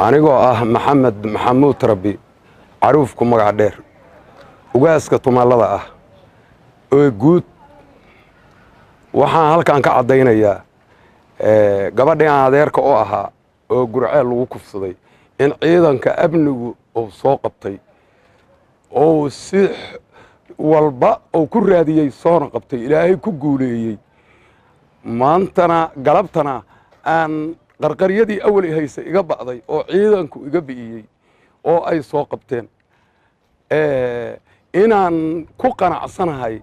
anigoo ah maxamed maxamuud rabbi caruufku magac dheer ugaaska tumaalada ah oo guud waxaan halkan ka cadaynayaa gabadhii aan adeerka u ahaa oo gurceel lagu kufsaday in ciidanka amnigu uu soo qabtay oo si walba uu ku raadiyay soona qabtay ilaahay ku guuleeyay maantana galabtana aan qarqaryadii awal haysa iga bacday oo ciidanku iga bi'iyay oo ay soo qabteen inaan ku qanacsanahay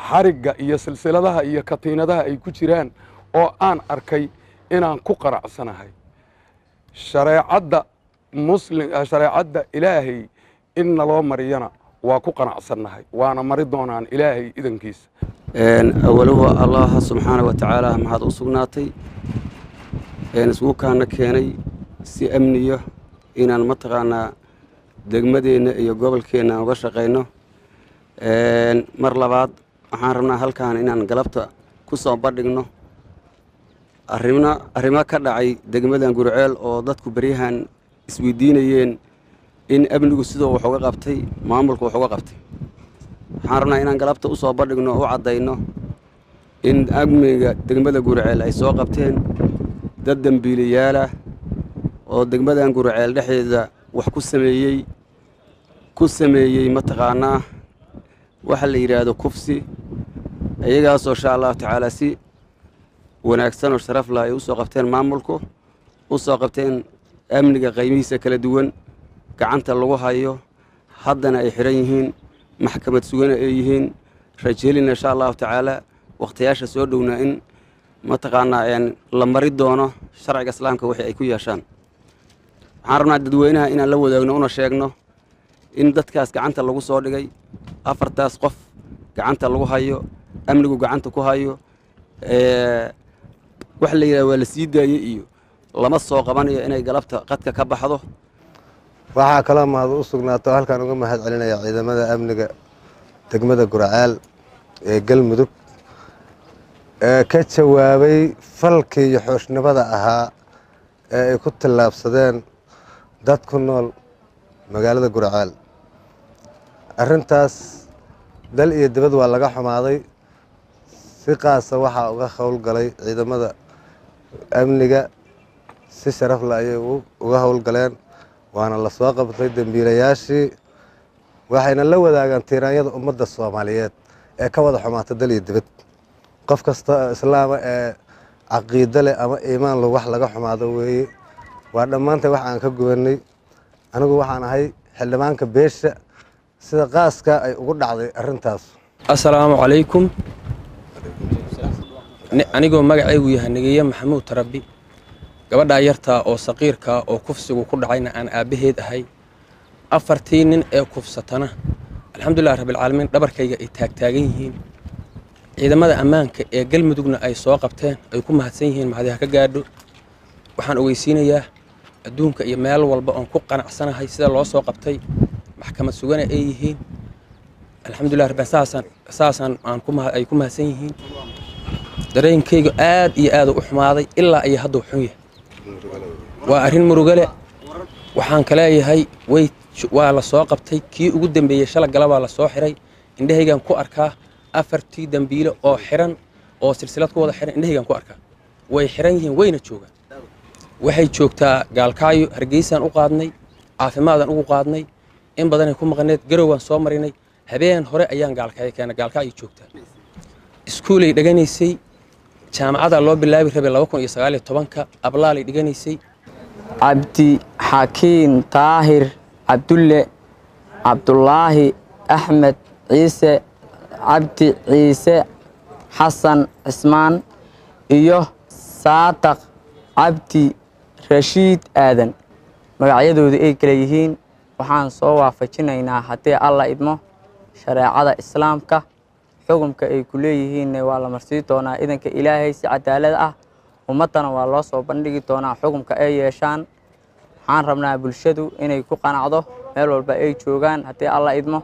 xarigga iyo silsiladaha iyo katiinadaha ay ku jiraan oo aan arkay inaan ku qanacsanahay shareecadda shareecadda ilaahay in naloo mariyana waa ku qanacsannahay waana mari doonaan ilaahay idankiisa awaluhu allah subxaanahu wa tacaala mahad u sugnaatay isugu kaana keenay si amniyo inaan mataqaanaa degmadeenna iyo gobolkeenna uga shaqayno mar labaad waxaan rabnaa halkaan inaan galabta ku soo bandhigno arrimo ka dhacay degmadan Gurceel oo dadku baryahan isweydiinayeen in amnigu sidoo wax uga qabtay maamulku wax uga qabtay waxaan rabnaa inaan galabta u soo bandhigno oo cadayno in amniga degmada Gurceel ay soo qabteen dad dambiilayaal ah oo degmadan Gurceel dhexdeeda wax ku sameeyay mataqaanaa waxa la yiraahdo kufsi ayagaas oo insha Allah tacaala si wanaagsan oo sharaf leh ay u soo qabteen maamulku u soo qabteen amniga qaymihiisa kala duwan gacanta lagu hayo haddana ay xiran yihiin maxkamad sugan ay yihiin rajeelina insha Allah tacaala waqtiyaasha soo dhowna in mataqaanaa la mari doono sharciga islaamka wixii ay ku yeeshaan waxaan rabnaa dadweynaha inaan la wadaagno una sheegno in dadkaas gacanta lagu soo dhigay afartaas qof gacanta lagu hayo amnigu gacanta ku hayo wax la yiraahdo waa la sii daayay iyo lama soo qabanayo inay galabta qadka ka baxdo waxaa kala mahad u sugnaato halkaan uga mahad celinaya ciidamada amniga degmada Gurceel ee Galmudug ka jawaabay falkii iyo xooshnimada ahaa ee ay ku tallaabsadeen dad ku nool magaalada Gurceel arrintaas dal iyo dibad waa laga xumaaday si qaasa waxa uga howlgalay ciidamada amniga si sharaf leh ayay uga howlgaleen waana la soo qabtay dambiilayaashii waxayna la wadaagaan tiiraanyada ummadda Soomaaliyeed ee ka wada xumaatay dal iyo dibad qof kasta islaam ee caqiido leh ama iimaan leh wax laga xumaado weeye waa dhammaantay wax aan ka gubanay anigu waxaan ahay xildhibaanka beesha sida qaaska ay ugu dhacday arrintaas assalaamu calaykum anigoo magacaygu yahay Nageeye Maxamuud Rabbi gabadha yarta oo saqiirka oo kufsigu ku dhacayna aan aabaheed ahay afartii nin ee kufsatana alxamdulillah rabbil caalamiin dhabarkayga ay taagan yihiin ciidamada ammaanka ee Galmudugna ay soo qabteen ay ku mahadsan yihiin maxadiha ka gaadho waxaan ogeysiinayaa adduunka iyo meel walba oo ku qanacsanahay sida loo soo qabtay maxkamad sugan ay yihiin alxamdulillah rabbi saasan ay ku mahadsan yihiin dareenkayga aad iyo aad u xumaaday ilaa ay hadda xun yahay waa arrin murugale waxaan ka leeyahay waa la soo qabtay kii ugu dambeeyay shala galaba la soo xiray indhahaygan ku arkaa afartii dambiile oo xiran oo silsilad ku wada xiran indhahaygan ku arkaa way xiran yihiin wayna joogaan waxay joogtaa Gaalkaayo Hargeysaan u qaadnay caafimaadaan ugu qaadnay in badan ay ku maqaneed garowaan soo marinay habeen hore ayaan Gaalkaayo keenay Gaalkaayo joogtaa iskuulay dhaganaysay jaamacada loo bilaabi rabay 2019 ablaalay dhiganaysay Abdi Hakiin Taahir Abdulle Abdullaahi Ahmed Ciise Abdi Ciise Xasan Ismaan iyo Saataq Abdi Rashiid Aadan magacyadoodu ay kala yihiin waxaan soo waafajinaynaa haddii alla idmo shareecada islaamka xukunka ay ku leeyihiin waa la marsiin doonaa idanka ilaahay si cadaalad ah ummadana waa loo soo bandhigi doonaa xukunka ay yeeshaan waxaan rabnaa bulshadu inay ku qanacdo meel walba ay joogaan haddii alla idmo